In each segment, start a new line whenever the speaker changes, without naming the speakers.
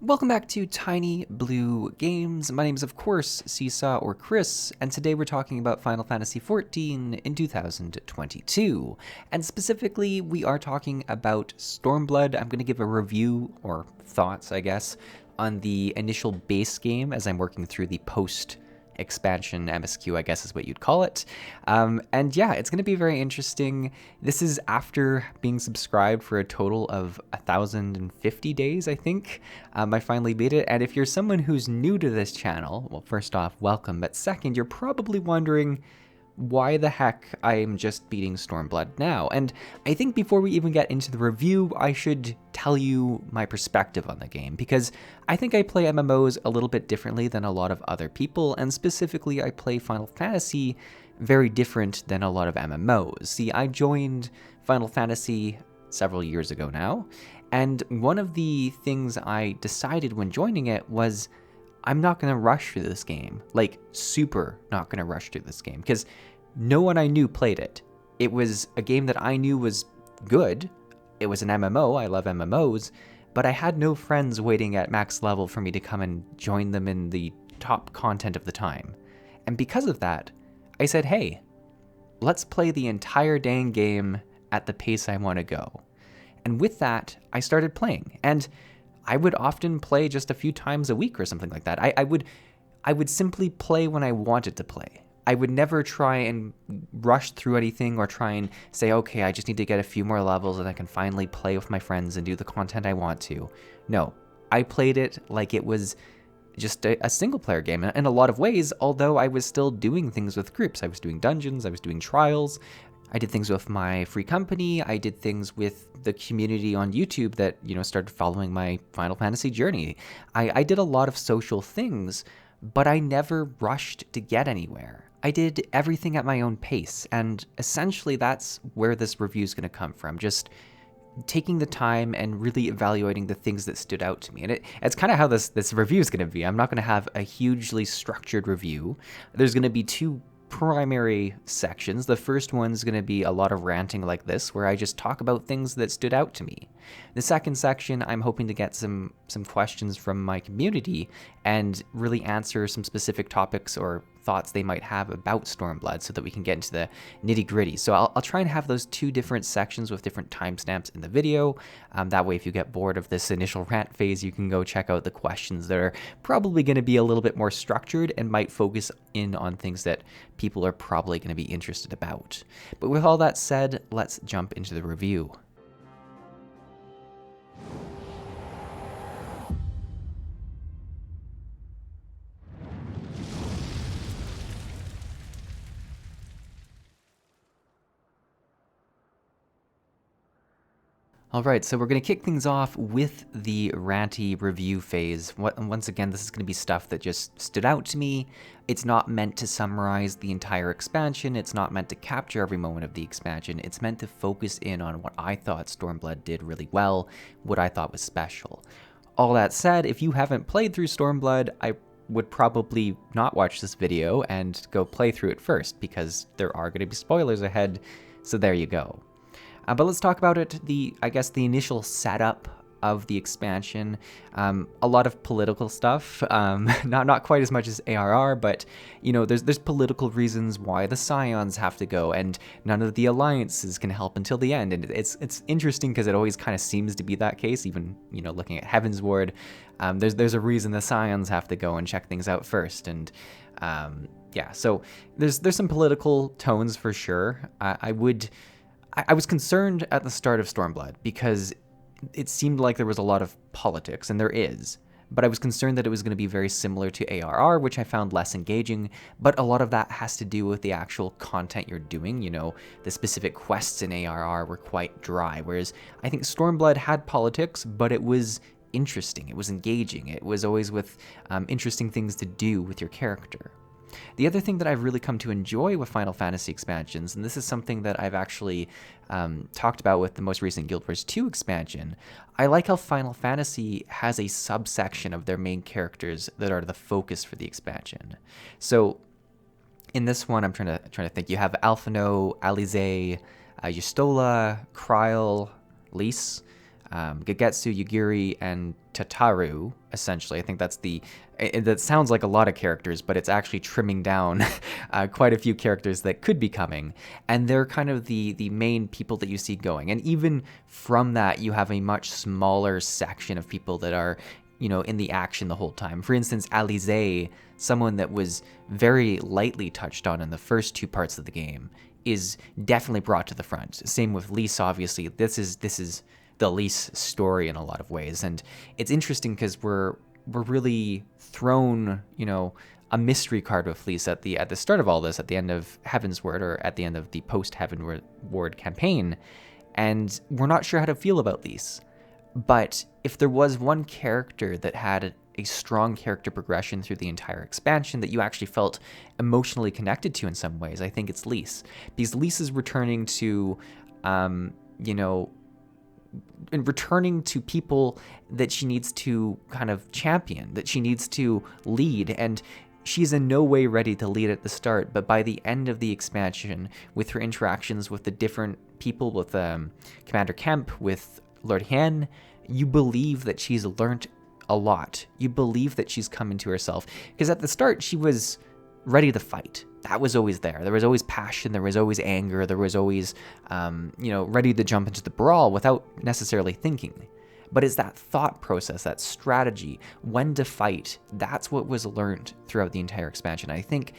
Welcome back to Tiny Blue Games. My name is, of course, Seesaw or Chris, and today we're talking about Final Fantasy XIV in 2022. And specifically, we are talking about Stormblood. I'm going to give a review, or thoughts, I guess, on the initial base game as I'm working through the post-expansion MSQ, I guess is what you'd call it. And yeah, it's going to be very interesting. This is after being subscribed for a total of 1,050 days, I think. I finally beat it, and if you're someone who's new to this channel, well, first off, welcome, but second, you're probably wondering why the heck I'm just beating Stormblood now. And I think before we even get into the review, I should tell you my perspective on the game, because I think I play MMOs a little bit differently than a lot of other people, and specifically I play Final Fantasy very different than a lot of MMOs. See, I joined Final Fantasy several years ago now, and one of the things I decided when joining it was I'm not going to rush through this game, like super not going to rush through this game, because no one I knew played it. It was a game that I knew was good. It was an MMO. I love MMOs, but I had no friends waiting at max level for me to come and join them in the top content of the time. And because of that, I said, hey, let's play the entire dang game at the pace I want to go. And with that, I started playing, and I would often play just a few times a week or something like that. I would simply play when I wanted to play. I would never try and rush through anything or try and say, okay, I just need to get a few more levels and I can finally play with my friends and do the content I want to. No, I played it like it was just a single player game in a lot of ways, although I was still doing things with groups. I was doing dungeons, I was doing trials, I did things with my free company, I did things with the community on YouTube that, started following my Final Fantasy journey. I did a lot of social things, but I never rushed to get anywhere. I did everything at my own pace, and essentially that's where this review is going to come from. Just taking the time and really evaluating the things that stood out to me. And it's kind of how this review is going to be. I'm not going to have a hugely structured review. There's going to be two primary sections. The first one is going to be a lot of ranting like this, where I just talk about things that stood out to me. The second section, I'm hoping to get some questions from my community and really answer some specific topics or thoughts they might have about Stormblood so that we can get into the nitty-gritty. So I'll try and have those two different sections with different timestamps in the video. That way, if you get bored of this initial rant phase, you can go check out the questions that are probably going to be a little bit more structured and might focus in on things that people are probably going to be interested about. But with all that said, let's jump into the review. All right, so we're going to kick things off with the ranty review phase. Once again, this is going to be stuff that just stood out to me. It's not meant to summarize the entire expansion. It's not meant to capture every moment of the expansion. It's meant to focus in on what I thought Stormblood did really well, what I thought was special. All that said, if you haven't played through Stormblood, I would probably not watch this video and go play through it first, because there are going to be spoilers ahead, so there you go. But let's talk about it, the initial setup of the expansion. A lot of political stuff, not quite as much as ARR, but, there's political reasons why the Scions have to go, and none of the alliances can help until the end. And it's interesting because it always kind of seems to be that case, even, looking at Heavensward. There's a reason the Scions have to go and check things out first, and yeah, so there's some political tones for sure. I was concerned at the start of Stormblood because it seemed like there was a lot of politics, and there is, but I was concerned that it was going to be very similar to ARR, which I found less engaging, but a lot of that has to do with the actual content you're doing. The specific quests in ARR were quite dry, whereas I think Stormblood had politics, but it was interesting, it was engaging, it was always with interesting things to do with your character. The other thing that I've really come to enjoy with Final Fantasy expansions, and this is something that I've actually talked about with the most recent Guild Wars 2 expansion, I like how Final Fantasy has a subsection of their main characters that are the focus for the expansion. So in this one, I'm trying to think. You have Alphino, Alize, Yustola, Kryl, Lys. Gegetsu, Yugiri, and Tataru, essentially. I think that sounds like a lot of characters, but it's actually trimming down quite a few characters that could be coming. And they're kind of the main people that you see going. And even from that, you have a much smaller section of people that are, in the action the whole time. For instance, Alize, someone that was very lightly touched on in the first two parts of the game, is definitely brought to the front. Same with Lise, obviously. This is the Lise story in a lot of ways. And it's interesting because we're really thrown, a mystery card with Lise at the start of all this, at the end of Heavensward, or at the end of the post-Heavensward campaign, and we're not sure how to feel about Lise. But if there was one character that had a strong character progression through the entire expansion that you actually felt emotionally connected to in some ways, I think it's Lise. Because Lise is returning to, and returning to people that she needs to kind of champion, that she needs to lead, and she's in no way ready to lead at the start, but by the end of the expansion, with her interactions with the different people, with Commander Kemp, with Lord Hien, you believe that she's learned a lot. You believe that she's come into herself, because at the start she was ready to fight. That was always there. There was always passion. There was always anger. There was always, ready to jump into the brawl without necessarily thinking. But it's that thought process, that strategy, when to fight. That's what was learned throughout the entire expansion. I think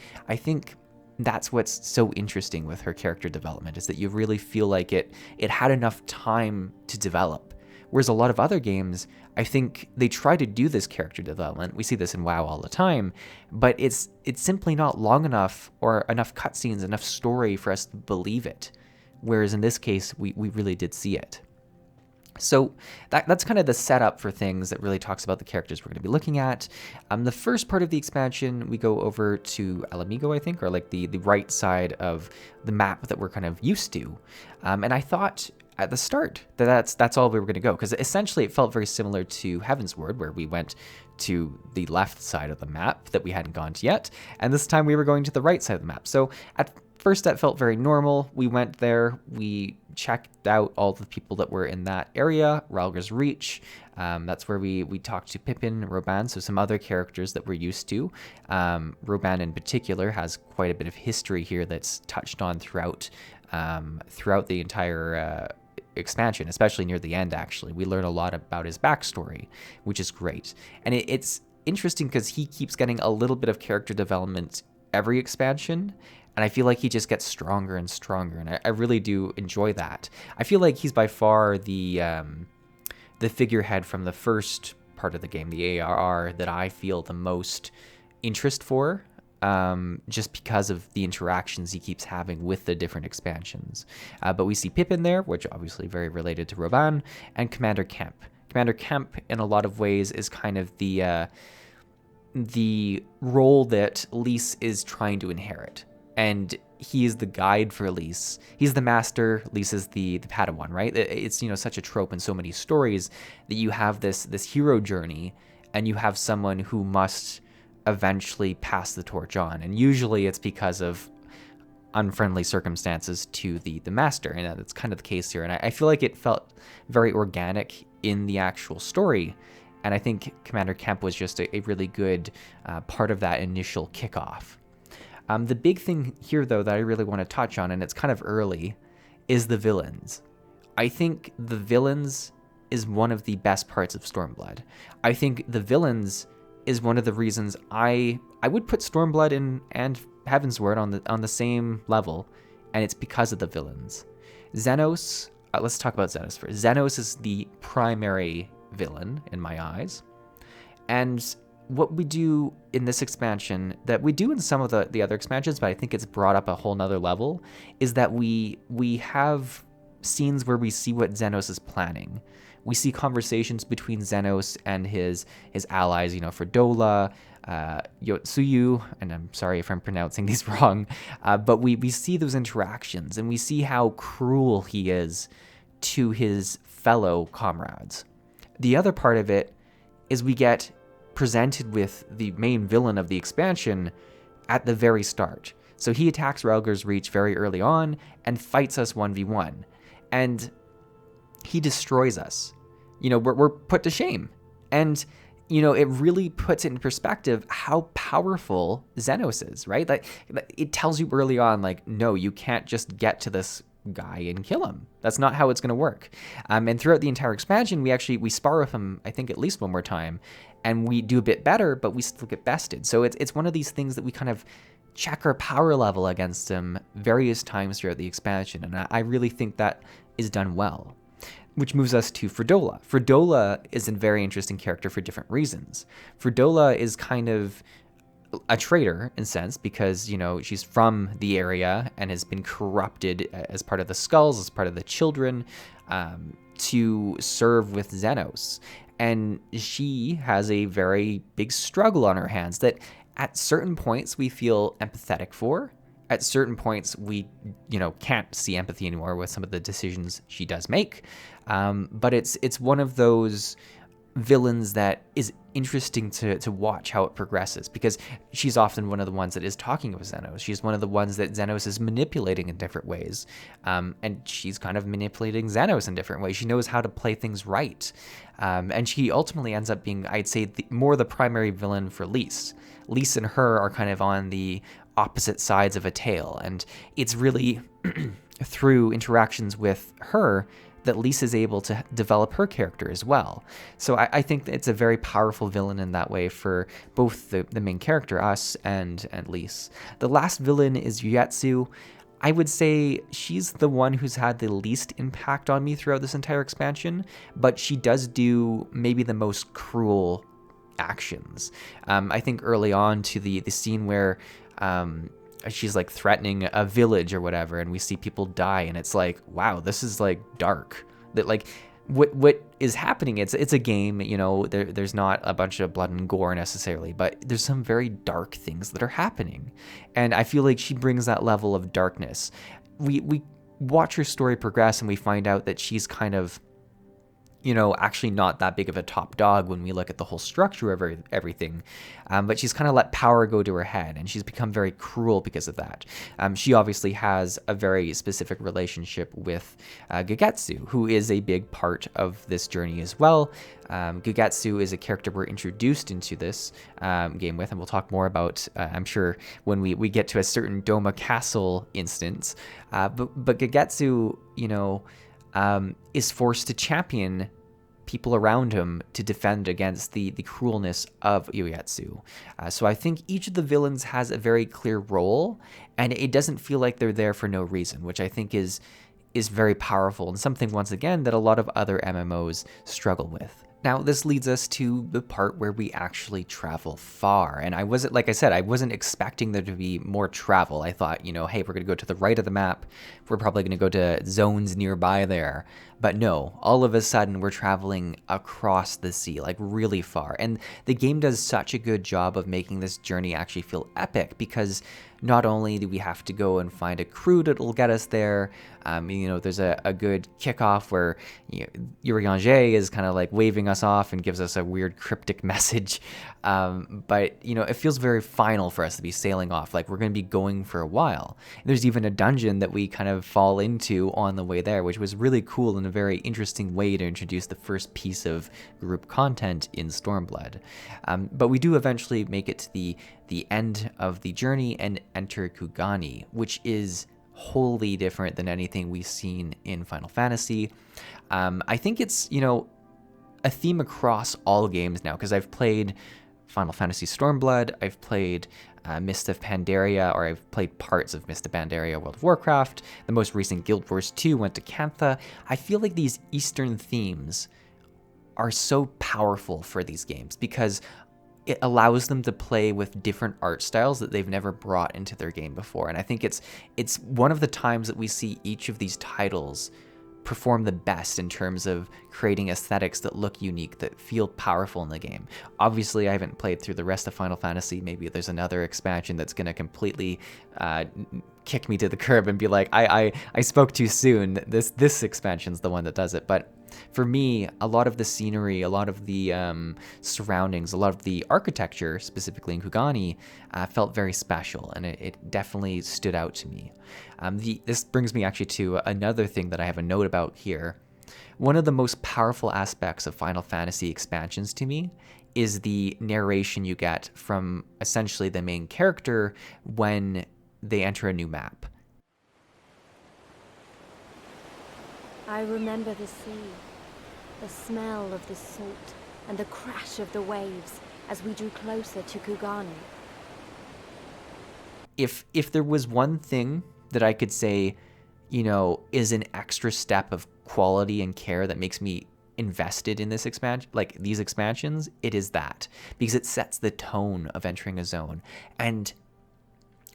that's what's so interesting with her character development, is that you really feel like it had enough time to develop. Whereas a lot of other games, I think they try to do this character development. We see this in WoW all the time, but it's simply not long enough, or enough cutscenes, enough story for us to believe it. Whereas in this case, we really did see it. So that's kind of the setup for things that really talks about the characters we're going to be looking at. The first part of the expansion, we go over to El Amigo, I think, or like the right side of the map that we're kind of used to. And I thought at the start that's all we were going to go, because essentially it felt very similar to Heavensward, where we went to the left side of the map that we hadn't gone to yet, and this time we were going to the right side of the map. So at first that felt very normal. We went there, we checked out all the people that were in that area, Ralger's Reach. That's where we talked to Pippin, Roban, so some other characters that we're used to. Roban in particular has quite a bit of history here that's touched on throughout the entire expansion, especially near the end. Actually, we learn a lot about his backstory, which is great. And it's interesting because he keeps getting a little bit of character development every expansion, and I feel like he just gets stronger and stronger, and I really do enjoy that. I feel like he's by far the figurehead from the first part of the game, the ARR, that I feel the most interest for, just because of the interactions he keeps having with the different expansions. But we see Pippin there, which obviously very related to Roban, and Commander Kemp. Commander Kemp, in a lot of ways, is kind of the role that Lise is trying to inherit. And he is the guide for Lise. He's the master, Lise is the Padawan, right? It's, such a trope in so many stories that you have this hero journey, and you have someone who must eventually pass the torch on. And usually it's because of unfriendly circumstances to the master, and that's kind of the case here. And I feel like it felt very organic in the actual story, and I think Commander Kemp was just a really good part of that initial kickoff. The big thing here, though, that I really want to touch on, and it's kind of early, is the villains. I think the villains is one of the best parts of Stormblood. I think the villains is one of the reasons I would put Stormblood and Heavensward on the same level, and it's because of the villains. Xenos, let's talk about Xenos first. Xenos is the primary villain in my eyes, and what we do in this expansion, that we do in some of the other expansions, but I think it's brought up a whole nother level, is that we have scenes where we see what Xenos is planning. We see conversations between Xenos and his allies, Fredola, Yotsuyu, and I'm sorry if I'm pronouncing these wrong, but we see those interactions, and we see how cruel he is to his fellow comrades. The other part of it is we get presented with the main villain of the expansion at the very start. So he attacks Ralger's Reach very early on and fights us 1v1. And he destroys us. we're put to shame. And it really puts it in perspective how powerful Xenos is, right? Like, it tells you early on, like, no, you can't just get to this guy and kill him. That's not how it's going to work. And throughout the entire expansion, we spar with him, I think, at least one more time, and we do a bit better, but we still get bested. So it's one of these things that we kind of check our power level against him various times throughout the expansion, and I really think that is done well. Which moves us to Fredola. Fredola is a very interesting character for different reasons. Fredola is kind of a traitor in a sense because, she's from the area and has been corrupted as part of the Skulls, as part of the Children, to serve with Xenos. And she has a very big struggle on her hands that at certain points we feel empathetic for. At certain points, we, can't see empathy anymore with some of the decisions she does make. But it's one of those villains that is interesting to watch how it progresses, because she's often one of the ones that is talking with Xenos. She's one of the ones that Xenos is manipulating in different ways. And she's kind of manipulating Xenos in different ways. She knows how to play things right. And she ultimately ends up being, I'd say, more the primary villain for Lise. Lise and her are kind of on the opposite sides of a tale, and it's really through interactions with her that Lise is able to develop her character as well. So I think that it's a very powerful villain in that way for both the main character, us, and Lise. The last villain is Yuetsu. I would say she's the one who's had the least impact on me throughout this entire expansion, but she does do maybe the most cruel actions. I think early on to the scene where she's like threatening a village or whatever, and we see people die, and it's like, wow, this is like dark. That like what is happening, it's a game, there's not a bunch of blood and gore necessarily, but there's some very dark things that are happening, and I feel like she brings that level of darkness. We watch her story progress, and we find out that she's kind of actually not that big of a top dog when we look at the whole structure of everything. But she's kind of let power go to her head, and she's become very cruel because of that. She obviously has a very specific relationship with Gegetsu, who is a big part of this journey as well. Gegetsu is a character we're introduced into this game with, and we'll talk more about, I'm sure, when we get to a certain Doma Castle instance. But Gegetsu, is forced to champion people around him to defend against the cruelness of Yuetsu. So I think each of the villains has a very clear role, and it doesn't feel like they're there for no reason, which I think is very powerful and something, once again, that a lot of other MMOs struggle with. Now, this leads us to the part where we actually travel far. And I wasn't expecting there to be more travel. I thought, hey, we're going to go to the right of the map. We're probably going to go to zones nearby there. But no, all of a sudden we're traveling across the sea, like really far. And the game does such a good job of making this journey actually feel epic, because not only do we have to go and find a crew that'll get us there, there's a good kickoff where Urianger is kind of like waving us off and gives us a weird cryptic message. But it feels very final for us to be sailing off, like we're going to be going for a while. There's even a dungeon that we kind of fall into on the way there, which was really cool and a very interesting way to introduce the first piece of group content in Stormblood. But we do eventually make it to the end of the journey and enter Kugani, which is wholly different than anything we've seen in Final Fantasy. I think it's, a theme across all games now, because I've played Final Fantasy Stormblood, I've played Mist of Pandaria, or I've played parts of Mist of Pandaria World of Warcraft. The most recent Guild Wars 2 went to Cantha. I feel like these Eastern themes are so powerful for these games, because it allows them to play with different art styles that they've never brought into their game before. And I think it's one of the times that we see each of these titles perform the best in terms of creating aesthetics that look unique, that feel powerful in the game. Obviously, I haven't played through the rest of Final Fantasy. Maybe there's another expansion that's going to completely kick me to the curb and be like, I spoke too soon. This expansion's the one that does it. But for me, a lot of the scenery, a lot of the surroundings, a lot of the architecture, specifically in Kugani, felt very special, and it definitely stood out to me. This brings me actually to another thing that I have a note about here. one of the most powerful aspects of Final Fantasy expansions to me is the narration you get from essentially the main character when they enter a new map.
I remember the sea, the smell of the salt, and the crash of the waves as we drew closer to Kugani.
If there was one thing that I could say, you know, is an extra step of quality and care that makes me invested in this expansion, like these expansions, it is that, because it sets the tone of entering a zone. And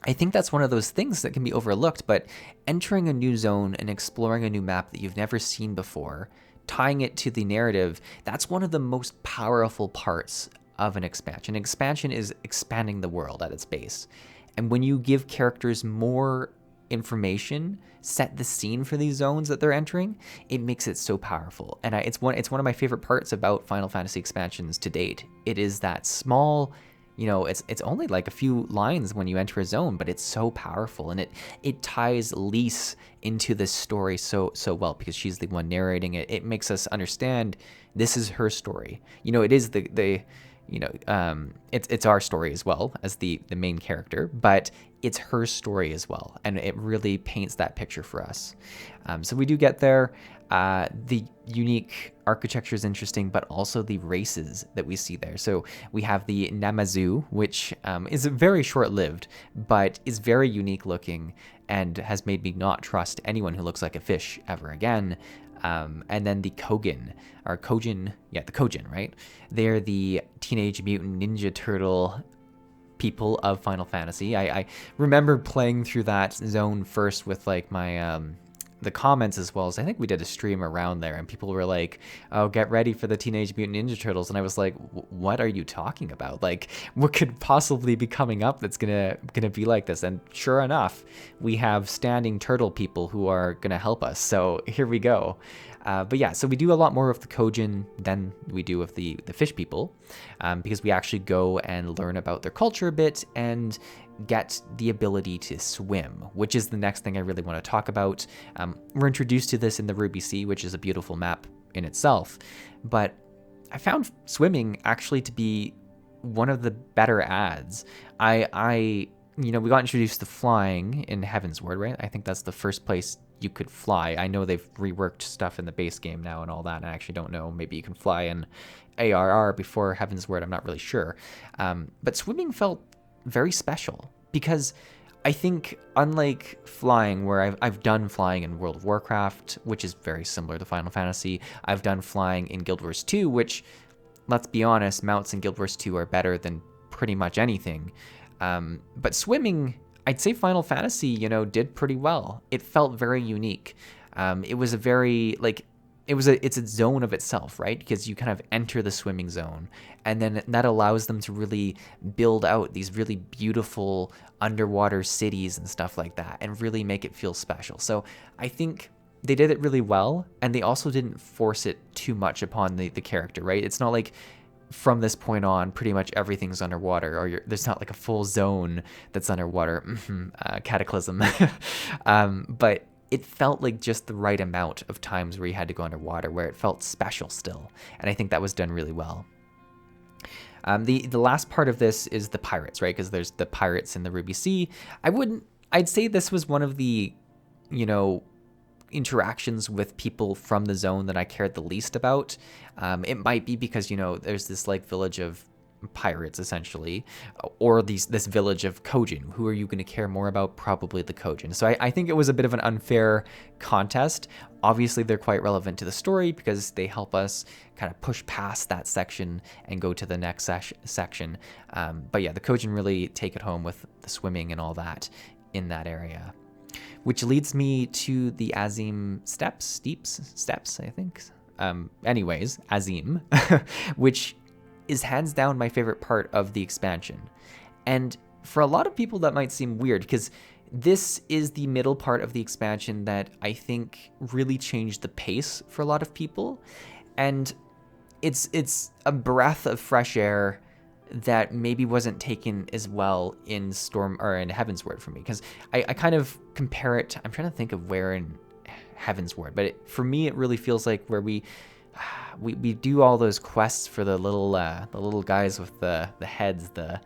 I think that's one of those things that can be overlooked, but entering a new zone and exploring a new map that you've never seen before, tying it to the narrative, that's one of the most powerful parts of an expansion. An expansion is expanding the world at its base. And when you give characters more information, set the scene for these zones that they're entering, it makes it so powerful. And it's one of my favorite parts about Final Fantasy expansions to date. It is that small, you know, it's only like a few lines when you enter a zone, but it's so powerful, and it ties Lise into this story so well, because she's the one narrating it. It makes us understand this is her story. You know, it is the you know, it's our story as well as the main character, but it's her story as well, and it really paints that picture for us. So we do get there. The unique architecture is interesting, but also the races that we see there. So we have the Namazu, which is very short-lived, but is very unique looking and has made me not trust anyone who looks like a fish ever again. And then the Kogin, or Kojin, the Kojin, right? They're the Teenage Mutant Ninja Turtle people of Final Fantasy. I remember playing through that zone first with like my the comments, as well as I think we did a stream around there, and people were like, oh, get ready for the Teenage Mutant Ninja Turtles, and I was like, what are you talking about? Like, what could possibly be coming up that's gonna be like this? And sure enough, we have standing turtle people who are gonna help us, so here we go. But yeah, so we do a lot more of the Kojin than we do of the fish people, because we actually go and learn about their culture a bit and get the ability to swim, which is the next thing I really want to talk about. We're introduced to this in the Ruby Sea, which is a beautiful map in itself, but I found swimming actually to be one of the better adds. You know, we got introduced to flying in Heavensward, right? I think that's the first place you could fly. I know they've reworked stuff in the base game now and all that, and I actually don't know. Maybe you can fly in ARR before Heavensward, I'm not really sure. But swimming felt very special, because I think, unlike flying, where I've done flying in World of Warcraft, which is very similar to Final Fantasy, I've done flying in Guild Wars 2, which, let's be honest, mounts in Guild Wars 2 are better than pretty much anything. But swimming, I'd say Final Fantasy, you know, did pretty well. It felt very unique. It was a very, like, it's a zone of itself, right? Because you kind of enter the swimming zone, and then that allows them to really build out these really beautiful underwater cities and stuff like that, and really make it feel special. So I think they did it really well, and they also didn't force it too much upon the character, right? It's not like from this point on, pretty much everything's underwater, or there's not like a full zone that's underwater. Cataclysm. But it felt like just the right amount of times where you had to go underwater, where it felt special still. And I think that was done really well. The last part of this is the pirates, right? Because there's the pirates in the Ruby Sea. I'd say this was one of the, you know, interactions with people from the zone that I cared the least about. It might be because, you know, there's this like village of pirates essentially, or this village of Kojin. Who are you going to care more about? Probably the Kojin. So I think it was a bit of an unfair contest. Obviously they're quite relevant to the story because they help us kind of push past that section and go to the next section. But yeah, the Kojin really take it home with the swimming and all that in that area. Which leads me to the Azim steps, I think. Anyways, Azim, which is hands down my favorite part of the expansion. And for a lot of people that might seem weird, because this is the middle part of the expansion that I think really changed the pace for a lot of people. And it's a breath of fresh air that maybe wasn't taken as well in Heavensward for me, because I kind of compare it. I'm trying to think of where in Heavensward, but for me it really feels like where we do all those quests for the little guys with the heads, the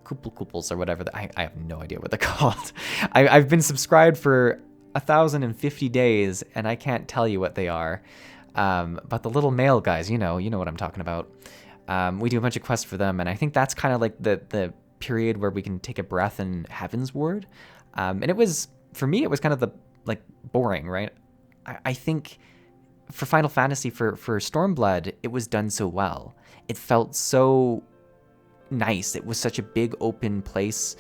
kooples or whatever. I have no idea what they're called. I've been subscribed for 1,050 days and I can't tell you what they are. But the little male guys, you know what I'm talking about. We do a bunch of quests for them, and I think that's kind of like the period where we can take a breath in Heavensward. And it was, for me, it was kind of boring, right? I think for Final Fantasy, for Stormblood, it was done so well. It felt so nice. It was such a big open place.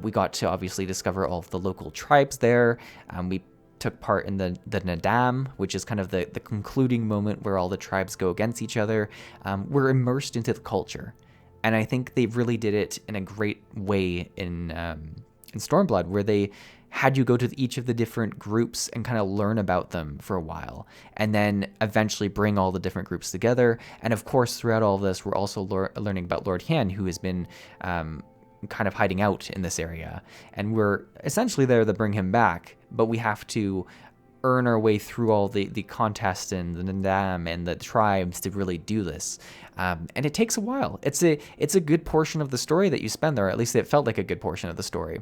We got to obviously discover all of the local tribes there. We took part in the Nadam, which is kind of the concluding moment where all the tribes go against each other. We're immersed into the culture. And I think they really did it in a great way in Stormblood, where they had you go to each of the different groups and kind of learn about them for a while, and then eventually bring all the different groups together. And of course, throughout all of this, we're also learning about Lord Hien, who has been kind of hiding out in this area. And we're essentially there to bring him back, but we have to earn our way through all the contests and the Nadam and the tribes to really do this. And it takes a while. It's a good portion of the story that you spend there, or at least it felt like a good portion of the story.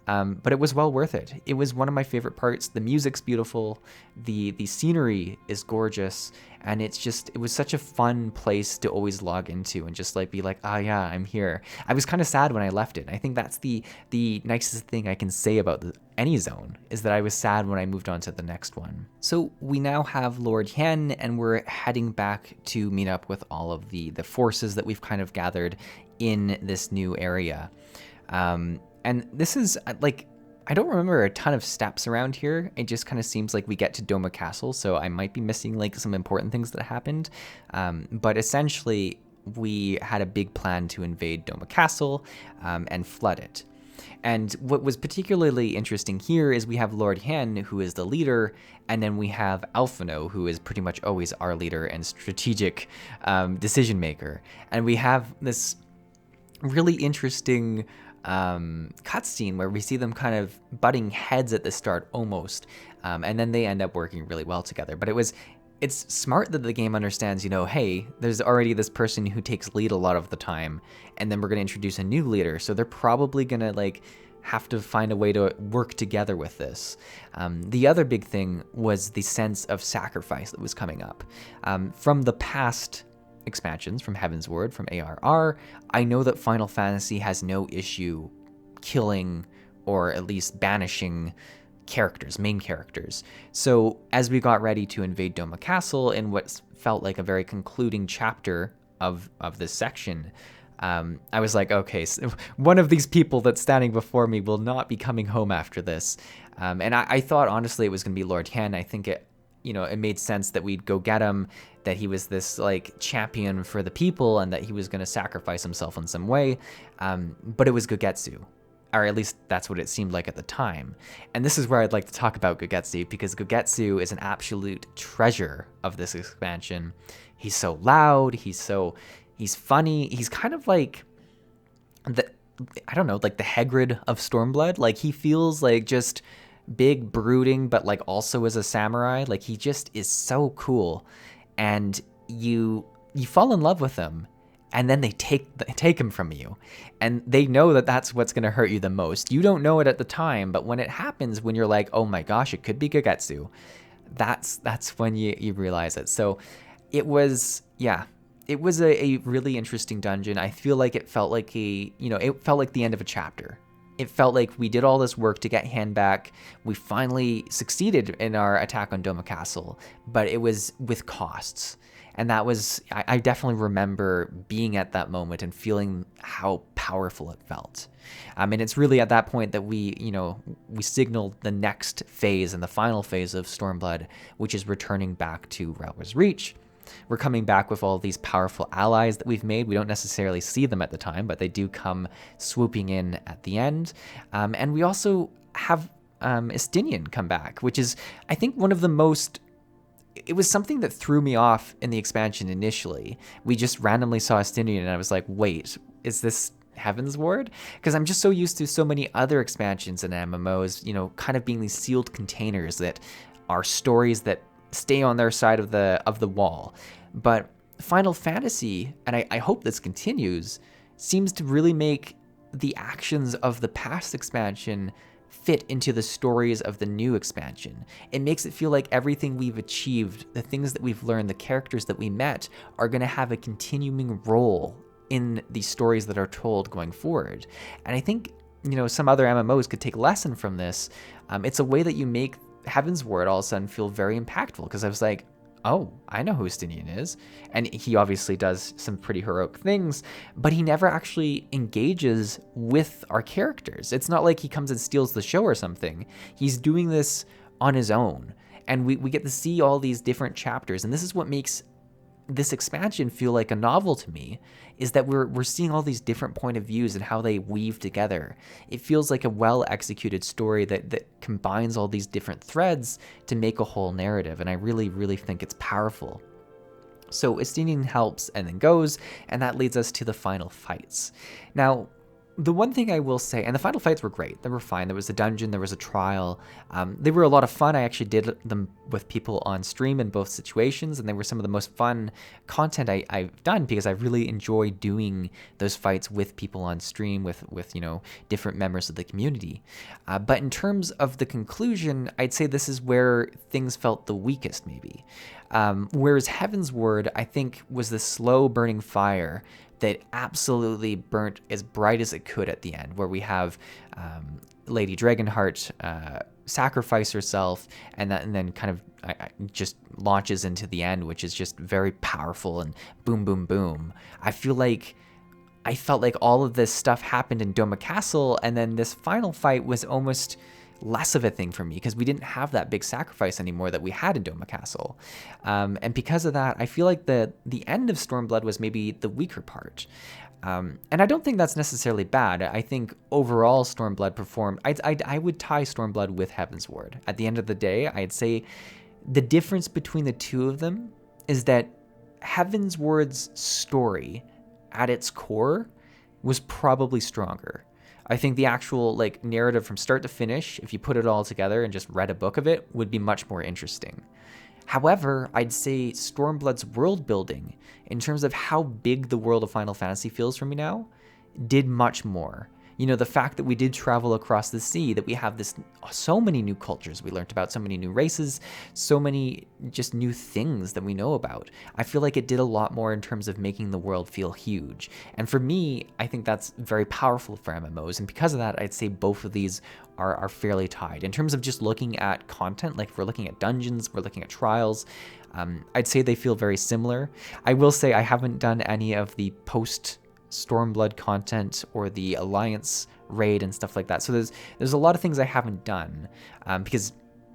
But it was well worth it. It was one of my favorite parts. The music's beautiful, the scenery is gorgeous, and it was such a fun place to always log into and just be like, ah, yeah, I'm here. I was kind of sad when I left it. I think that's the nicest thing I can say about any zone, is that I was sad when I moved on to the next one. So we now have Lord Hien, and we're heading back to meet up with all of the forces that we've kind of gathered in this new area. And this is, I don't remember a ton of steps around here. It just kind of seems like we get to Doma Castle, so I might be missing, some important things that happened. But essentially, we had a big plan to invade Doma Castle and flood it. And what was particularly interesting here is we have Lord Hien, who is the leader, and then we have Alphino, who is pretty much always our leader and strategic decision maker. And we have this really interesting cutscene where we see them kind of butting heads at the start almost, and then they end up working really well together. But it's smart that the game understands, hey, there's already this person who takes lead a lot of the time, and then we're going to introduce a new leader, so they're probably going to have to find a way to work together with this. The other big thing was the sense of sacrifice that was coming up from the past expansions, from Heavensward, from ARR. I know that Final Fantasy has no issue killing or at least banishing main characters. So as we got ready to invade Doma Castle in what felt like a very concluding chapter of this section, I was like, okay, so one of these people that's standing before me will not be coming home after this. And I thought, honestly, it was going to be Lord Hien. I think it made sense that we'd go get him, that he was this champion for the people, and that he was going to sacrifice himself in some way. But it was Gogetsu, or at least that's what it seemed like at the time. And this is where I'd like to talk about Gogetsu, because Gogetsu is an absolute treasure of this expansion. He's so loud, he's funny, he's kind of like the Hagrid of Stormblood. He feels just big, brooding, but also as a samurai. He just is so cool, and you fall in love with him, and then they take him from you, and they know that that's what's going to hurt you the most. You don't know it at the time, but when it happens, when you're like, oh my gosh, it could be Gogetsu, that's when you realize it. So it was a really interesting dungeon. I feel like it felt like it felt like the end of a chapter. It felt like we did all this work to get Hien back. We finally succeeded in our attack on Doma Castle, but it was with costs. And that was, I definitely remember being at that moment and feeling how powerful it felt. And it's really at that point that we signaled the next phase and the final phase of Stormblood, which is returning back to Relwa's Reach. We're coming back with all these powerful allies that we've made. We don't necessarily see them at the time, but they do come swooping in at the end. And we also have Estinian come back, which is, I think, one of the most... It was something that threw me off in the expansion initially. We just randomly saw Estinian, and I was like, wait, is this Heavensward, because I'm just so used to so many other expansions in MMOs, kind of being these sealed containers that are stories that stay on their side of the wall. But Final Fantasy, and I hope this continues, seems to really make the actions of the past expansion fit into the stories of the new expansion. It makes it feel like everything we've achieved, the things that we've learned, the characters that we met, are going to have a continuing role in the stories that are told going forward. And I think, some other MMOs could take a lesson from this. It's a way that you make Heavensward all of a sudden feel very impactful, because I was like, oh, I know who Estinian is. And he obviously does some pretty heroic things, but he never actually engages with our characters. It's not like he comes and steals the show or something. He's doing this on his own. And we get to see all these different chapters. And this is what makes this expansion feel like a novel to me, is that we're seeing all these different point of views and how they weave together. It feels like a well-executed story that combines all these different threads to make a whole narrative, and I really, really think it's powerful. So Estinian helps and then goes, and that leads us to the final fights. Now, the one thing I will say, and the final fights were great. They were fine. There was a dungeon, there was a trial. They were a lot of fun. I actually did them with people on stream in both situations, and they were some of the most fun content I've done, because I really enjoy doing those fights with people on stream, with different members of the community. But in terms of the conclusion, I'd say this is where things felt the weakest, maybe. Whereas Heavensward, I think, was the slow burning fire that absolutely burnt as bright as it could at the end, where we have Lady Dragonheart sacrifice herself, and then kind of just launches into the end, which is just very powerful and boom, boom, boom. I felt like all of this stuff happened in Doma Castle, and then this final fight was almost less of a thing for me, because we didn't have that big sacrifice anymore that we had in Doma Castle. And because of that, I feel like the end of Stormblood was maybe the weaker part. And I don't think that's necessarily bad. I think overall Stormblood performed... I would tie Stormblood with Heavensward. At the end of the day, I'd say the difference between the two of them is that Heavensward's story, at its core, was probably stronger. I think the actual narrative from start to finish, if you put it all together and just read a book of it, would be much more interesting. However, I'd say Stormblood's world building, in terms of how big the world of Final Fantasy feels for me now, did much more. The fact that we did travel across the sea, that we have so many new cultures we learned about, so many new races, so many just new things that we know about. I feel like it did a lot more in terms of making the world feel huge. And for me, I think that's very powerful for MMOs. And because of that, I'd say both of these are fairly tied. In terms of just looking at content, like if we're looking at dungeons, we're looking at trials, I'd say they feel very similar. I will say I haven't done any of the post-Stormblood content or the Alliance raid and stuff like that. So there's a lot of things I haven't done, because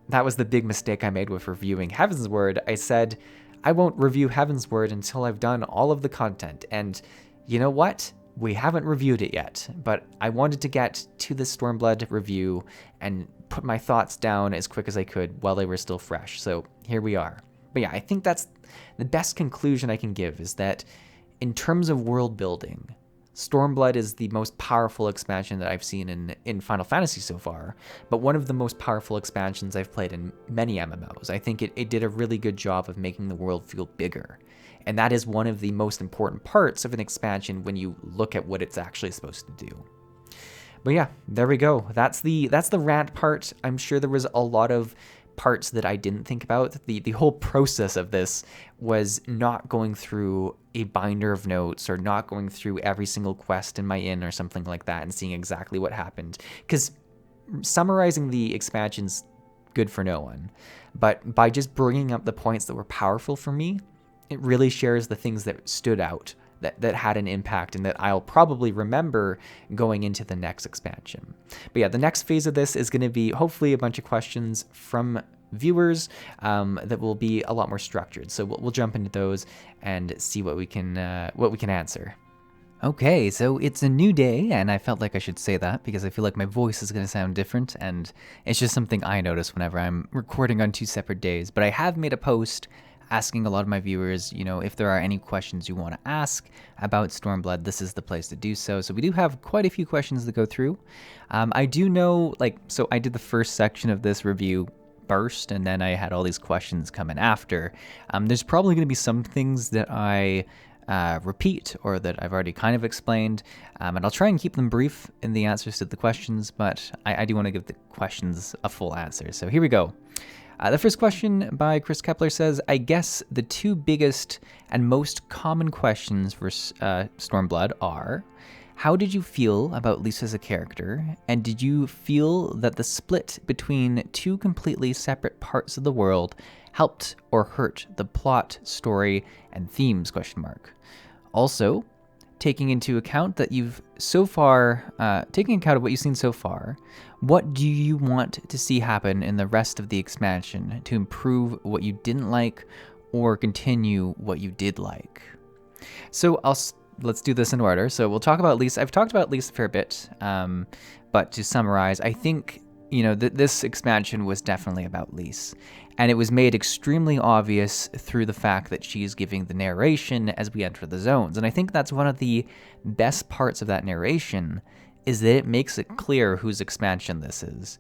that was the big mistake I made with reviewing Heavensward. I said, I won't review Heavensward until I've done all of the content. And you know what? We haven't reviewed it yet, but I wanted to get to the Stormblood review and put my thoughts down as quick as I could while they were still fresh. So here we are. But yeah, I think that's the best conclusion I can give, is that in terms of world building, Stormblood is the most powerful expansion that I've seen in Final Fantasy so far, but one of the most powerful expansions I've played in many MMOs. I think it did a really good job of making the world feel bigger. And that is one of the most important parts of an expansion when you look at what it's actually supposed to do. But yeah, there we go. That's the rant part. I'm sure there was a lot of parts that I didn't think about. The whole process of this was not going through a binder of notes or not going through every single quest in my inn or something like that and seeing exactly what happened. Because summarizing the expansion's good for no one. But by just bringing up the points that were powerful for me, it really shares the things that stood out, that had an impact, and that I'll probably remember going into the next expansion. But yeah, the next phase of this is going to be hopefully a bunch of questions from viewers that will be a lot more structured. So we'll jump into those and see what we can answer. Okay, so it's a new day, and I felt like I should say that because I feel like my voice is going to sound different, and it's just something I notice whenever I'm recording on two separate days. But I have made a post asking a lot of my viewers, if there are any questions you want to ask about Stormblood, this is the place to do so. So we do have quite a few questions to go through. I do know, so I did the first section of this review first, and then I had all these questions coming after. There's probably going to be some things that I repeat or that I've already kind of explained, and I'll try and keep them brief in the answers to the questions, but I do want to give the questions a full answer. So here we go. The first question by Chris Kepler says, I guess the two biggest and most common questions for Stormblood are, how did you feel about Lisa as a character, and did you feel that the split between two completely separate parts of the world helped or hurt the plot, story, and themes? Also, taking into account that taking account of what you've seen so far, what do you want to see happen in the rest of the expansion to improve what you didn't like or continue what you did like? So let's do this in order. So we'll talk about Lisa. I've talked about Lisa a fair bit, but to summarize, I think this expansion was definitely about Lisa, and it was made extremely obvious through the fact that she's giving the narration as we enter the zones. And I think that's one of the best parts of that narration, is that it makes it clear whose expansion this is.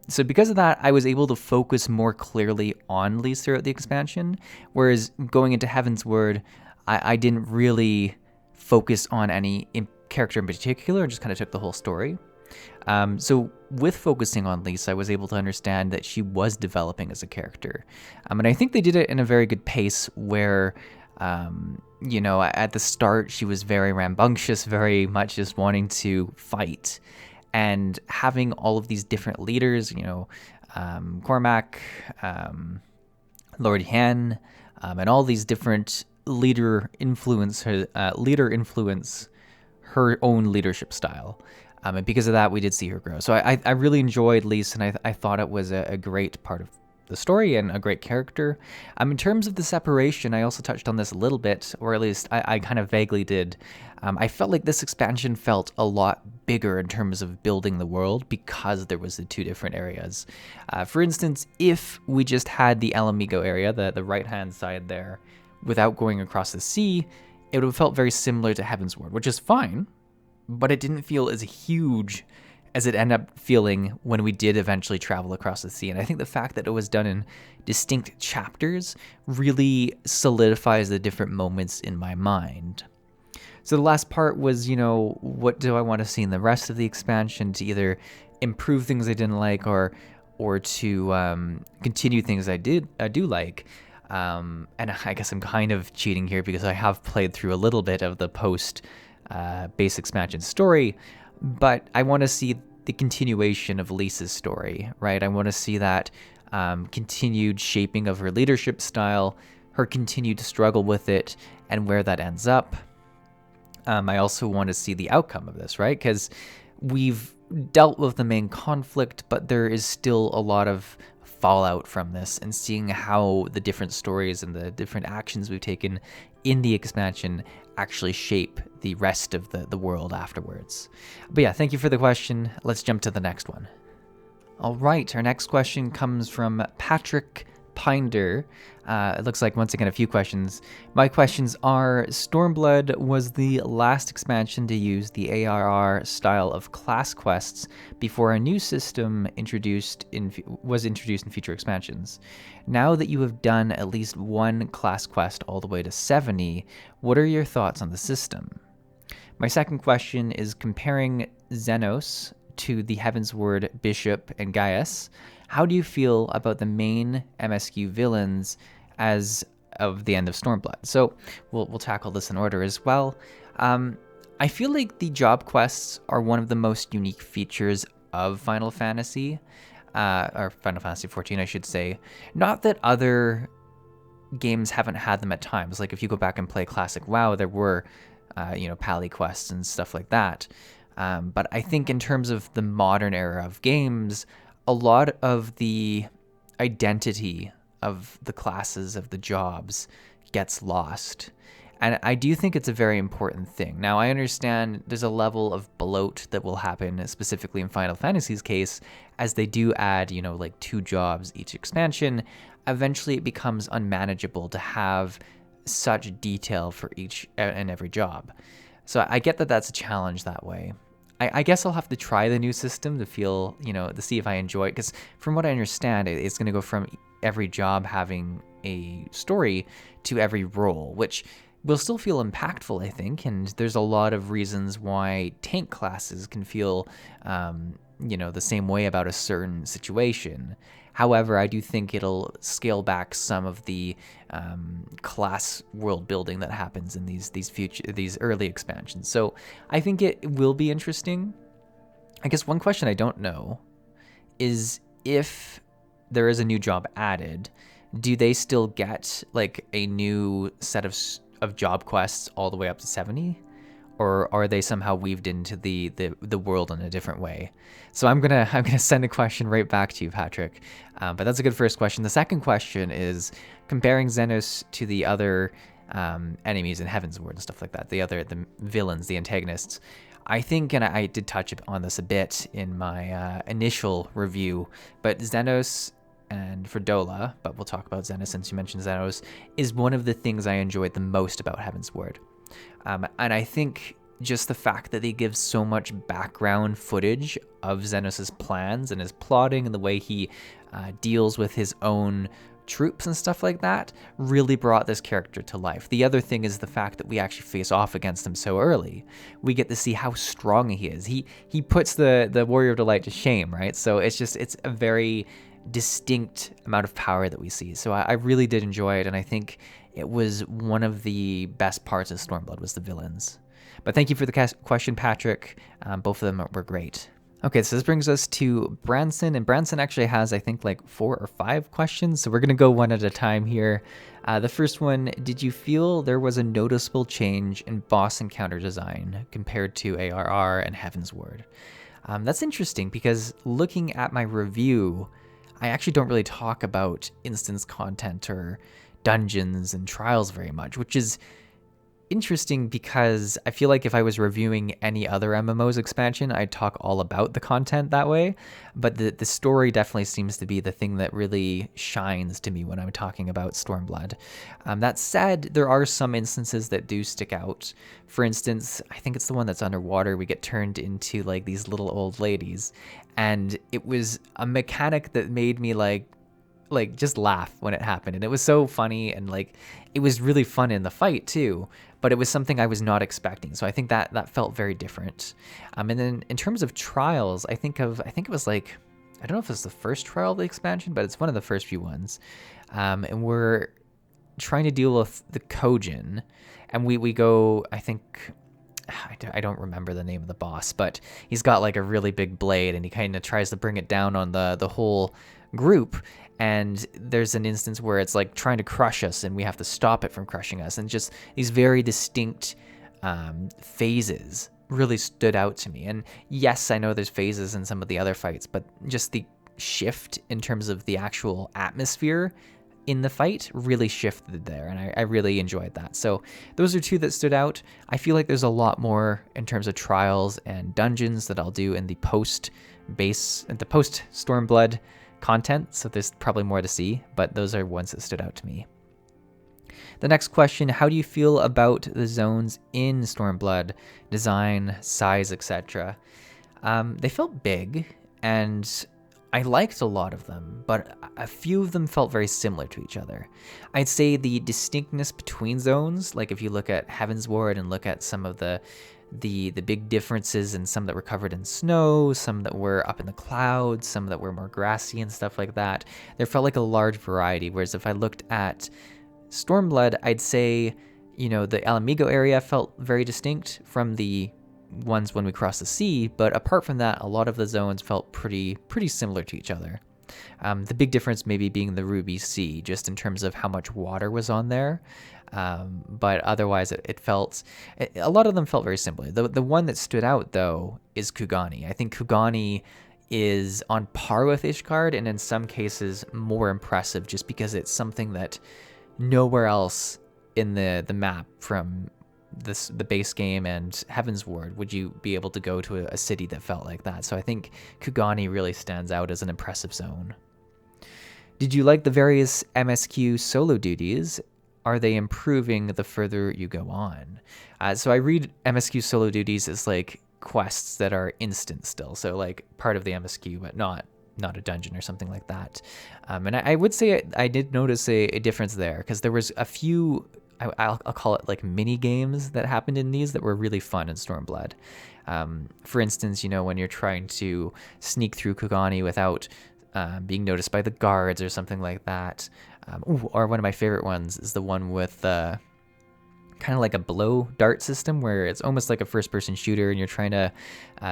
So because of that, I was able to focus more clearly on Lisa throughout the expansion, whereas going into Heavensward, I didn't really focus on any character in particular, I just kind of took the whole story. So with focusing on Lisa, I was able to understand that she was developing as a character. And I think they did it in a very good pace where, at the start, she was very rambunctious, very much just wanting to fight. And having all of these different leaders, Cormac, Lord Hen, and all these different leader influence her own leadership style. And because of that, we did see her grow. So I really enjoyed Lisa, and I thought it was a great part of the story and a great character. In terms of the separation, I also touched on this a little bit, or at least I kind of vaguely did. I felt like this expansion felt a lot bigger in terms of building the world because there was the two different areas. For instance, if we just had the El Amigo area, the right-hand side there, without going across the sea, it would have felt very similar to Heavensward, which is fine, but it didn't feel as huge as it ended up feeling when we did eventually travel across the sea. And I think the fact that it was done in distinct chapters really solidifies the different moments in my mind. So the last part was, what do I want to see in the rest of the expansion to either improve things I didn't like or to continue things I do like. And I guess I'm kind of cheating here because I have played through a little bit of the post base expansion story, but I want to see the continuation of Lisa's story, right? I want to see that continued shaping of her leadership style, her continued struggle with it, and where that ends up. I also want to see the outcome of this, right? Because we've dealt with the main conflict, but there is still a lot of fallout from this, and seeing how the different stories and the different actions we've taken in the expansion actually shape the rest of the world afterwards. But yeah, thank you for the question. Let's jump to the next one. All right, our next question comes from Patrick Pinder. It looks like, once again, a few questions. My questions are, Stormblood was the last expansion to use the ARR style of class quests before a new system was introduced in future expansions. Now that you have done at least one class quest all the way to 70, what are your thoughts on the system? My second question is, comparing Xenos to the Heavensward Bishop and Gaius, how do you feel about the main MSQ villains as of the end of Stormblood? So we'll tackle this in order as well. I feel like the job quests are one of the most unique features of Final Fantasy, or Final Fantasy XIV, I should say. Not that other games haven't had them at times. Like if you go back and play Classic WoW, there were, pally quests and stuff like that. But I think in terms of the modern era of games, a lot of the identity of the classes of the jobs gets lost. And I do think it's a very important thing. Now, I understand there's a level of bloat that will happen, specifically in Final Fantasy's case, as they do add, like 2 jobs each expansion. Eventually, it becomes unmanageable to have such detail for each and every job. So I get that that's a challenge that way. I guess I'll have to try the new system to feel, to see if I enjoy it. Because from what I understand, it's going to go from every job having a story to every role, which will still feel impactful, I think. And there's a lot of reasons why tank classes can feel, the same way about a certain situation. However, I do think it'll scale back some of the class world building that happens in these early expansions. So I think it will be interesting. I guess one question I don't know is if there is a new job added, do they still get like a new set of job quests all the way up to 70? Or are they somehow weaved into the world in a different way? So I'm gonna send a question right back to you, Patrick. But that's a good first question. The second question is comparing Xenos to the other enemies in Heavensward and stuff like that. The villains, the antagonists. I think, and I did touch on this a bit in my initial review, but Xenos and Fredola, but we'll talk about Xenos since you mentioned Xenos, is one of the things I enjoyed the most about Heavensward. And I think just the fact that they give so much background footage of Xenos' plans and his plotting and the way he deals with his own troops and stuff like that really brought this character to life. The other thing is the fact that we actually face off against him so early. We get to see how strong he is. He puts the Warrior of Delight to shame, right? So it's a very distinct amount of power that we see. So I really did enjoy it, and I think it was one of the best parts of Stormblood was the villains. But thank you for the question, Patrick. Both of them were great. Okay, so this brings us to Branson, and Branson actually has, I think, like 4 or 5 questions, so we're going to go one at a time here. The first one, did you feel there was a noticeable change in boss encounter design compared to ARR and Heavensward? That's interesting because looking at my review, I actually don't really talk about instance content or dungeons and trials very much, which is interesting because I feel like if I was reviewing any other MMO's expansion, I'd talk all about the content that way. But the story definitely seems to be the thing that really shines to me when I'm talking about Stormblood. That said, there are some instances that do stick out. For instance, I think it's the one that's underwater. We get turned into like these little old ladies, and it was a mechanic that made me like just laugh when it happened, and it was so funny, and like it was really fun in the fight too, but it was something I was not expecting, so I think that felt very different. And then in terms of trials, I think it was like, I don't know if it's the first trial of the expansion, but it's one of the first few ones, and we're trying to deal with the Kojin, and we go, I think, I don't remember the name of the boss, but he's got like a really big blade, and he kind of tries to bring it down on the whole group. And there's an instance where it's like trying to crush us, and we have to stop it from crushing us. And just these very distinct phases really stood out to me. And yes, I know there's phases in some of the other fights, but just the shift in terms of the actual atmosphere in the fight really shifted there, and I really enjoyed that. So those are 2 that stood out. I feel like there's a lot more in terms of trials and dungeons that I'll do in the post Stormblood content, so there's probably more to see, but those are ones that stood out to me. The next question, how do you feel about the zones in Stormblood, design, size, etc.? They felt big, and I liked a lot of them, but a few of them felt very similar to each other. I'd say the distinctness between zones, like if you look at Heavensward and look at some of the big differences, and some that were covered in snow, some that were up in the clouds, some that were more grassy and stuff like that, there felt like a large variety. Whereas if I looked at Stormblood, I'd say, the Alamigo area felt very distinct from the ones when we crossed the sea, but apart from that, a lot of the zones felt pretty similar to each other. The big difference maybe being the Ruby Sea, just in terms of how much water was on there. But otherwise, a lot of them felt very similar. The one that stood out, though, is Kugani. I think Kugani is on par with Ishgard, and in some cases more impressive, just because it's something that nowhere else in the map from the base game and Heavensward would you be able to go to a city that felt like that. So I think Kugani really stands out as an impressive zone. Did you like the various MSQ solo duties? Are they improving the further you go on? So I read MSQ solo duties as like quests that are instant still, so like part of the MSQ, but not a dungeon or something like that. And I would say I did notice a difference there, because there was a few, I'll call it like mini games that happened in these that were really fun in Stormblood. For instance, when you're trying to sneak through Kugani without being noticed by the guards or something like that. Or one of my favorite ones is the one with kind of like a blow dart system where it's almost like a first-person shooter and you're trying to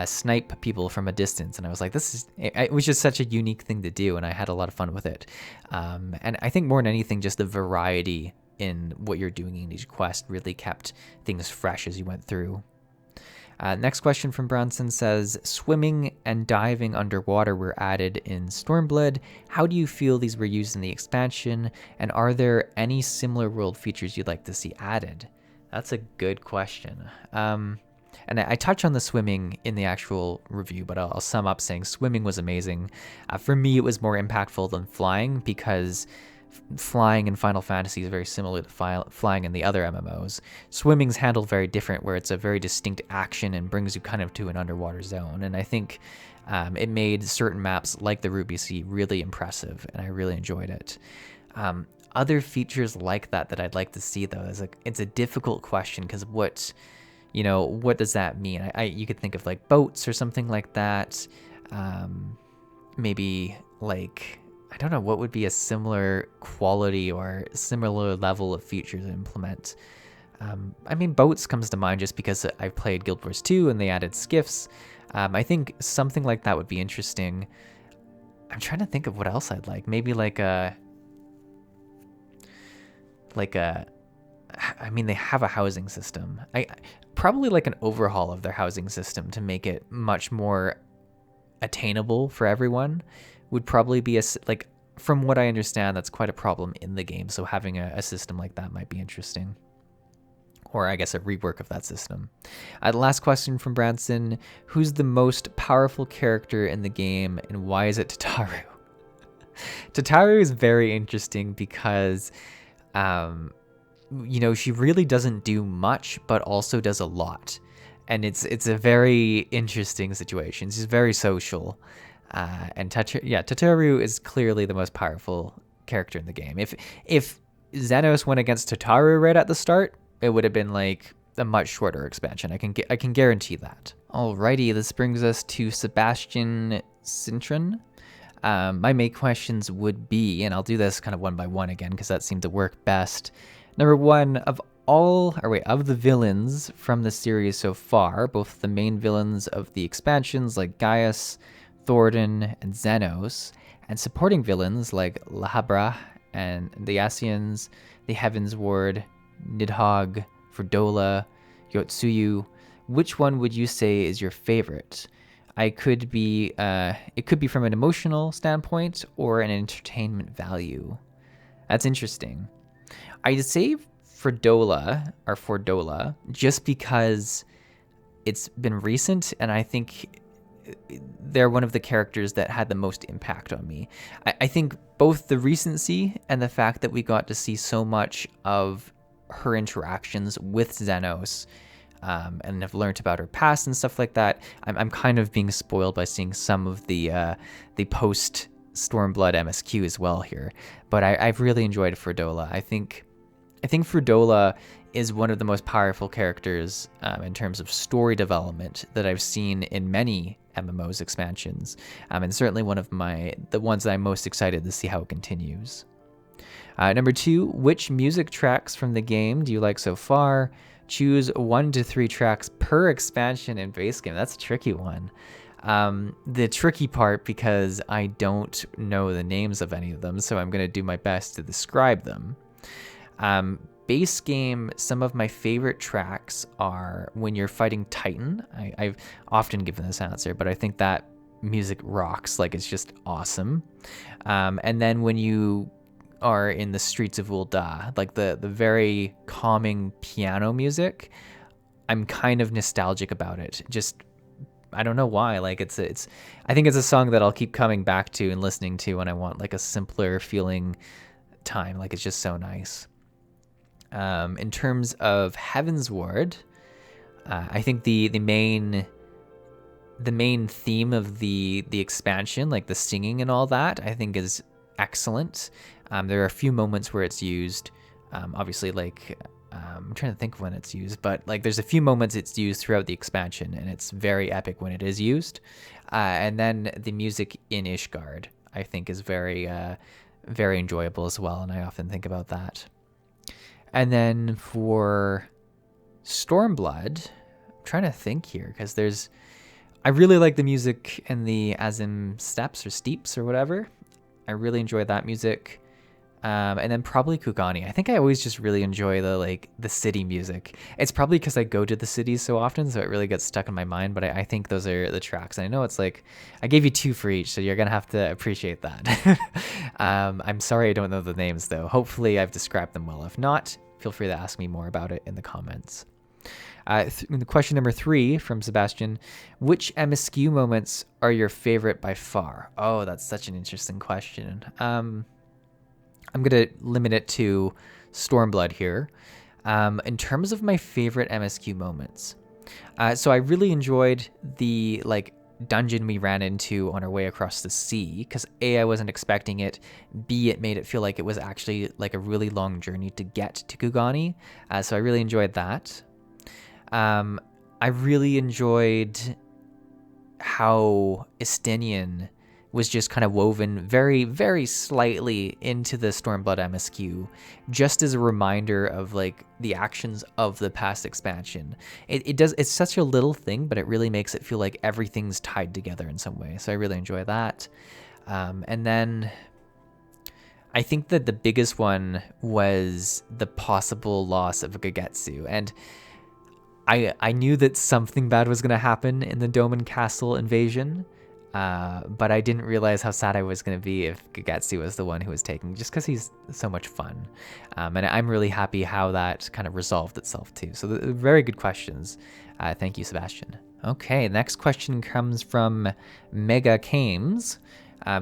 snipe people from a distance. And I was like, it was just such a unique thing to do, and I had a lot of fun with it. And I think more than anything, just the variety in what you're doing in each quest really kept things fresh as you went through. Next question from Bronson says, swimming and diving underwater were added in Stormblood. How do you feel these were used in the expansion? And are there any similar world features you'd like to see added? That's a good question. And I touch on the swimming in the actual review, but I'll sum up saying swimming was amazing. For me, it was more impactful than flying, because flying in Final Fantasy is very similar to flying in the other MMOs. Swimming's handled very different, where it's a very distinct action and brings you kind of to an underwater zone. And I think it made certain maps like the Ruby Sea really impressive, and I really enjoyed it. Other features like that I'd like to see, though, it's a difficult question, because what does that mean? You could think of like boats or something like that. Maybe like, I don't know, what would be a similar quality or similar level of feature to implement? Boats comes to mind just because I've played Guild Wars 2 and they added skiffs. I think something like that would be interesting. I'm trying to think of what else I'd like. Maybe they have a housing system. Probably like an overhaul of their housing system to make it much more attainable for everyone would probably be from what I understand, that's quite a problem in the game. So having a system like that might be interesting. Or I guess a rework of that system. The last question from Branson, who's the most powerful character in the game and why is it Tataru? Tataru is very interesting because, she really doesn't do much, but also does a lot. And it's a very interesting situation. She's very social. And Tataru is clearly the most powerful character in the game. If Xenos went against Tataru right at the start, it would have been like a much shorter expansion. I can guarantee that. Alrighty, this brings us to Sebastian Cintron. My main questions would be, and I'll do this kind of one by one again because that seemed to work best. Number one, of the villains from the series so far, both the main villains of the expansions like Gaius, Thordan, and Xenos, and supporting villains like Lahabra and the Asians, the Heavensward, Nidhogg, Fordola, Yotsuyu, which one would you say is your favorite? It could be from an emotional standpoint or an entertainment value. That's interesting. I'd say Fordola, just because it's been recent, and I think they're one of the characters that had the most impact on me. I think both the recency and the fact that we got to see so much of her interactions with Xenos, and have learned about her past and stuff like that. I'm kind of being spoiled by seeing some of the post Stormblood MSQ as well here, but I've really enjoyed Fordola. I think Fordola is one of the most powerful characters in terms of story development that I've seen in many MMOs expansions, and certainly one of the ones that I'm most excited to see how it continues. Number two, which music tracks from the game do you like so far? Choose 1 to 3 tracks per expansion and base game. That's a tricky one. The tricky part, because I don't know the names of any of them, so I'm going to do my best to describe them. Base game, some of my favorite tracks are when you're fighting Titan. I've often given this answer, but I think that music rocks. Like, it's just awesome. And then when you are in the streets of Ul'dah, like the very calming piano music. I'm kind of nostalgic about it. Just, I don't know why. Like I think it's a song that I'll keep coming back to and listening to when I want like a simpler feeling time. Like it's just so nice. In terms of Heavensward, I think the main theme of the expansion, like the singing and all that, I think is excellent. There are a few moments where it's used. Obviously, like I'm trying to think of when it's used, but like there's a few moments it's used throughout the expansion, and it's very epic when it is used. And then the music in Ishgard, I think, is very very enjoyable as well, and I often think about that. And then for Stormblood, I'm trying to think here, because I really like the music in the Azim Steps or Steeps or whatever. I really enjoy that music. And then probably Kugani. I think I always just really enjoy the city music. It's probably because I go to the cities so often, so it really gets stuck in my mind, but I think those are the tracks. And I know it's like, I gave you 2 for each, so you're going to have to appreciate that. I'm sorry I don't know the names, though. Hopefully I've described them well. If not, feel free to ask me more about it in the comments. Question number 3 from Sebastian: which MSQ moments are your favorite by far? Oh, that's such an interesting question. I'm going to limit it to Stormblood here. In terms of my favorite MSQ moments, so I really enjoyed the dungeon we ran into on our way across the sea, because A, I wasn't expecting it, B, it made it feel like it was actually like a really long journey to get to Kugani, so I really enjoyed that. I really enjoyed how Estinian was just kind of woven very, very slightly into the Stormblood MSQ, just as a reminder of like the actions of the past expansion. It's such a little thing, but it really makes it feel like everything's tied together in some way. So I really enjoy that. And then I think that the biggest one was the possible loss of Gagetsu. And I knew that something bad was going to happen in the Dome and Castle invasion, but I didn't realize how sad I was going to be if Gagetsu was the one who was taken, just because he's so much fun. And I'm really happy how that kind of resolved itself too. So very good questions. Thank you, Sebastian. Okay, next question comes from Mega Kames.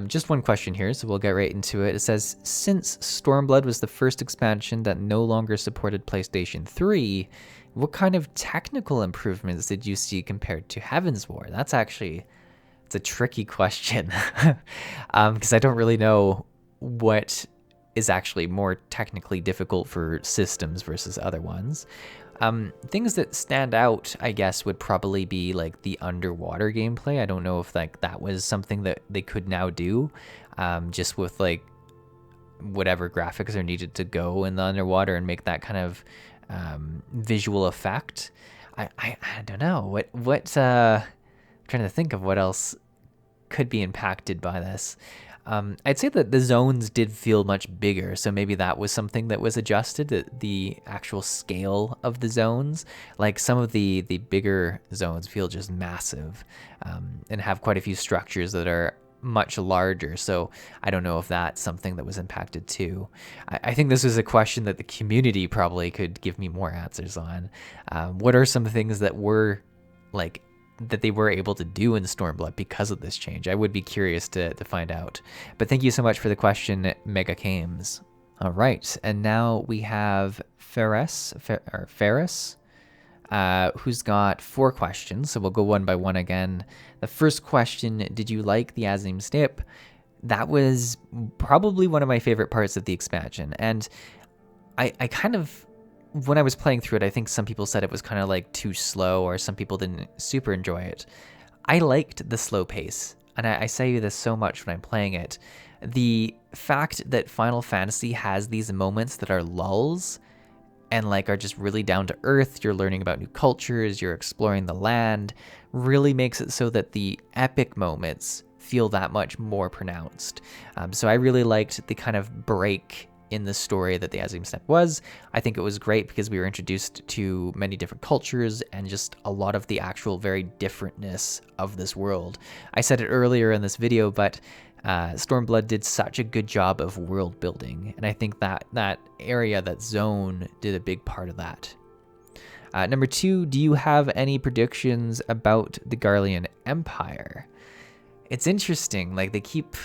Just one question here, so we'll get right into it. It says, since Stormblood was the first expansion that no longer supported PlayStation 3, what kind of technical improvements did you see compared to Heavensward? It's a tricky question, because I don't really know what is actually more technically difficult for systems versus other ones. Things that stand out, I guess, would probably be like the underwater gameplay. I don't know if that was something that they could now do, just with like whatever graphics are needed to go in the underwater and make that kind of visual effect. I don't know what I'm trying to think of what else could be impacted by this. I'd say that the zones did feel much bigger, so maybe that was something that was adjusted, the actual scale of the zones. Like some of the bigger zones feel just massive, and have quite a few structures that are much larger, so I don't know if that's something that was impacted too. I think this is a question that the community probably could give me more answers on. What are some things that were that they were able to do in Stormblood because of this change? I would be curious to find out. But thank you so much for the question, Mega Kames. All right, and now we have Ferris, who's got 4 questions, so we'll go one by one again. The first question: did you like the Azim Steppe? That was probably one of my favorite parts of the expansion, and I kind of, when I was playing through it, I think some people said it was kind of like too slow, or some people didn't super enjoy it. I liked the slow pace, and I say this so much when I'm playing it. The fact that Final Fantasy has these moments that are lulls and are just really down to earth, you're learning about new cultures, you're exploring the land, really makes it so that the epic moments feel that much more pronounced. So I really liked the kind of break in the story that the Azim Steppe was. I think it was great because we were introduced to many different cultures and just a lot of the actual very differentness of this world. I said it earlier in this video, but Stormblood did such a good job of world building, and I think that area, that zone, did a big part of that. Number 2, do you have any predictions about the Garlean Empire? It's interesting, like they keep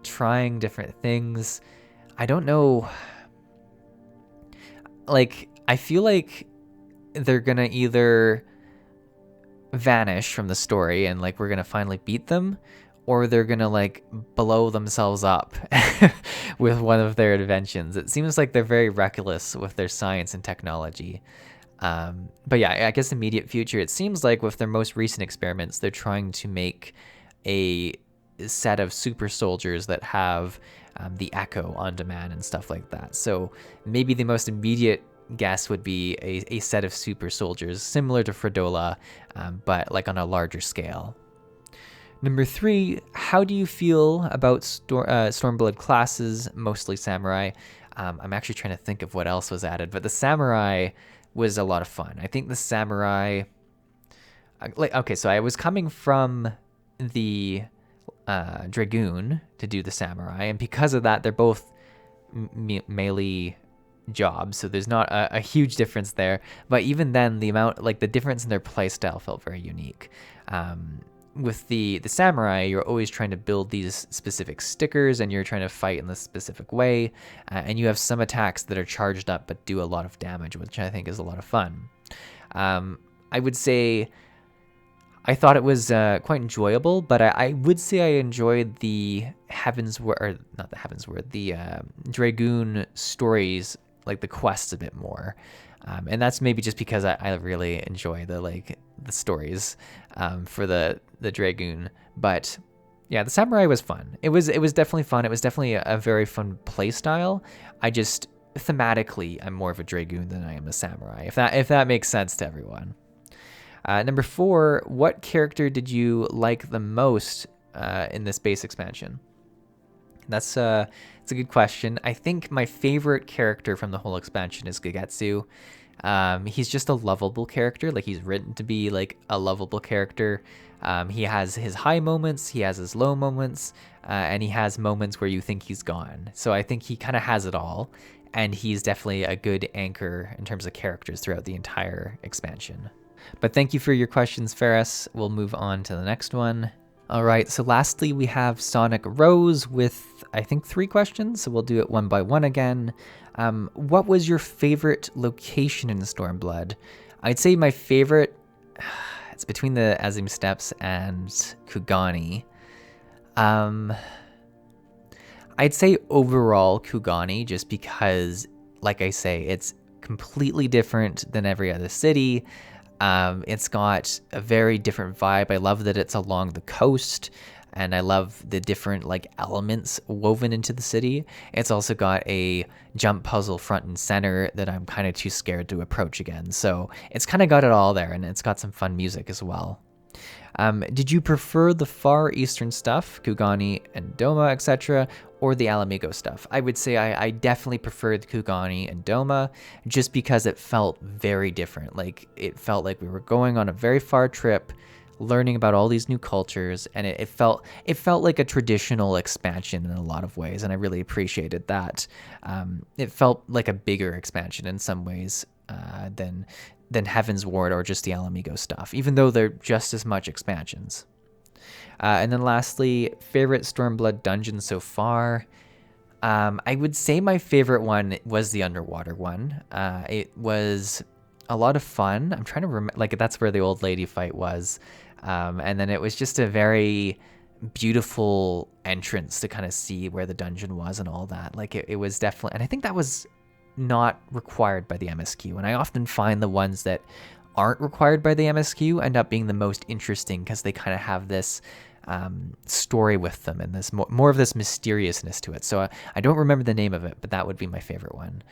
trying different things. I don't know. Like, I feel like they're gonna either vanish from the story and like we're gonna finally beat them, or they're gonna like blow themselves up with one of their inventions. It seems like they're very reckless with their science and technology. But yeah, I guess immediate future, it seems like with their most recent experiments, they're trying to make a set of super soldiers that have the echo on demand and stuff like that. So maybe the most immediate guess would be a set of super soldiers similar to Fredola, but like on a larger scale. Number 3, how do you feel about Stormblood classes, mostly samurai? I'm actually trying to think of what else was added, but the samurai was a lot of fun. I think the samurai, okay, so I was coming from the Dragoon to do the samurai, and because of that, they're both melee jobs, so there's not a huge difference there. But even then, the difference in their playstyle felt very unique. With the samurai, you're always trying to build these specific stickers, and you're trying to fight in this specific way, and you have some attacks that are charged up but do a lot of damage, which I think is a lot of fun. I would say I thought it was quite enjoyable, but I would say I enjoyed the the Dragoon stories, like the quests, a bit more. And that's maybe just because I really enjoy the stories for the Dragoon. But yeah, the samurai was fun. It was definitely fun. It was definitely a very fun play style. I just thematically, I'm more of a Dragoon than I am a samurai, if that makes sense to everyone. Number 4, what character did you like the most in this base expansion? It's a good question. I think my favorite character from the whole expansion is Gegetsu. He's just a lovable character. Like, he's written to be like a lovable character. He has his high moments, he has his low moments, and he has moments where you think he's gone. So I think he kind of has it all, and he's definitely a good anchor in terms of characters throughout the entire expansion. But thank you for your questions, Ferris. We'll move on to the next one. All right, so lastly, we have Sonic Rose with, I think, 3 questions, so we'll do it one by one again. What was your favorite location in Stormblood? I'd say my favorite, it's between the Azim Steppes and Kugani. I'd say overall Kugani, just because, like I say, it's completely different than every other city. It's got a very different vibe. I love that it's along the coast, and I love the different elements woven into the city. It's also got a jump puzzle front and center that I'm kind of too scared to approach again. So it's kind of got it all there, and it's got some fun music as well. Did you prefer the Far Eastern stuff, Kugani and Doma, etc., or the Alamigo stuff? I would say I definitely preferred Kugani and Doma, just because it felt very different. Like, it felt like we were going on a very far trip, learning about all these new cultures, and it felt like a traditional expansion in a lot of ways, and I really appreciated that. It felt like a bigger expansion in some ways than Heavensward or just the Alamigo stuff, even though they're just as much expansions. And then lastly, favorite Stormblood dungeon so far. I would say my favorite one was the underwater one. It was a lot of fun. I'm trying to remember, that's where the old lady fight was. And then it was just a very beautiful entrance to kind of see where the dungeon was and all that. It was definitely, and I think that was not required by the MSQ, and I often find the ones that aren't required by the MSQ end up being the most interesting, because they kind of have this story with them and this more of this mysteriousness to it. So I don't remember the name of it, but that would be my favorite one.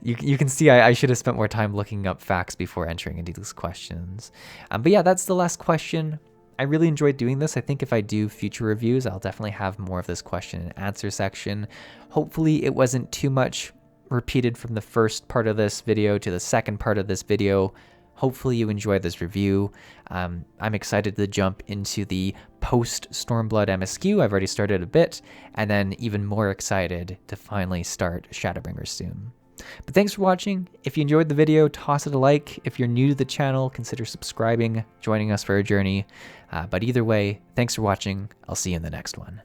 You can see I should have spent more time looking up facts before entering into these questions. But yeah, that's the last question. I really enjoyed doing this. I think if I do future reviews, I'll definitely have more of this question and answer section. Hopefully it wasn't too much repeated from the first part of this video to the second part of this video. Hopefully you enjoyed this review. I'm excited to jump into the post-Stormblood MSQ. I've already started a bit, and then even more excited to finally start Shadowbringers soon. But thanks for watching. If you enjoyed the video, toss it a like. If you're new to the channel, consider subscribing, joining us for a journey. But either way, thanks for watching. I'll see you in the next one.